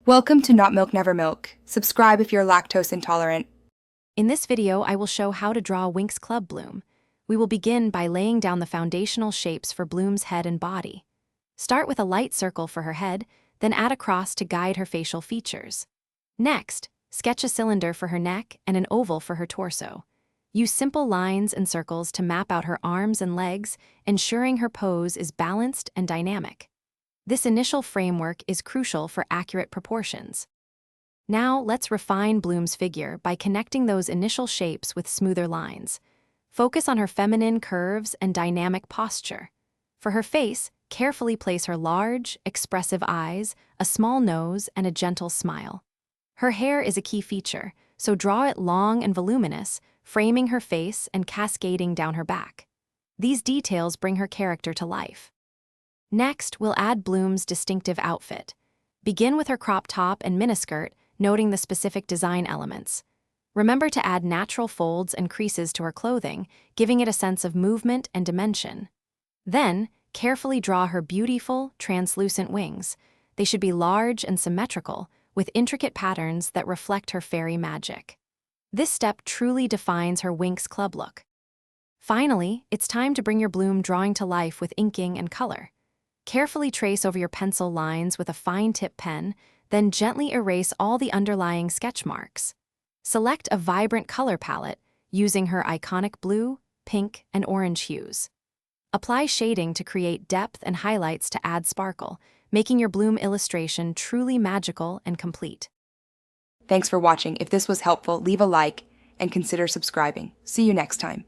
Welcome to Not Milk Never Milk. Subscribe if you're lactose intolerant. In this video, I will show how to draw Winx Club Bloom. We will begin by laying down the foundational shapes for Bloom's head and body. Start with a light circle for her head, then add a cross to guide her facial features. Next, sketch a cylinder for her neck and an oval for her torso. Use simple lines and circles to map out her arms and legs, ensuring her pose is balanced and dynamic. This initial framework is crucial for accurate proportions. Now, let's refine Bloom's figure by connecting those initial shapes with smoother lines. Focus on her feminine curves and dynamic posture. For her face, carefully place her large, expressive eyes, a small nose, and a gentle smile. Her hair is a key feature, so draw it long and voluminous, framing her face and cascading down her back. These details bring her character to life. Next, we'll add Bloom's distinctive outfit. Begin with her crop top and miniskirt, noting the specific design elements. Remember to add natural folds and creases to her clothing, giving it a sense of movement and dimension. Then, carefully draw her beautiful, translucent wings. They should be large and symmetrical, with intricate patterns that reflect her fairy magic. This step truly defines her Winx Club look. Finally, it's time to bring your Bloom drawing to life with inking and color. Carefully trace over your pencil lines with a fine-tip pen, then gently erase all the underlying sketch marks. Select a vibrant color palette, using her iconic blue, pink, and orange hues. Apply shading to create depth and highlights to add sparkle, making your Bloom illustration truly magical and complete. Thanks for watching. If this was helpful, leave a like and consider subscribing. See you next time.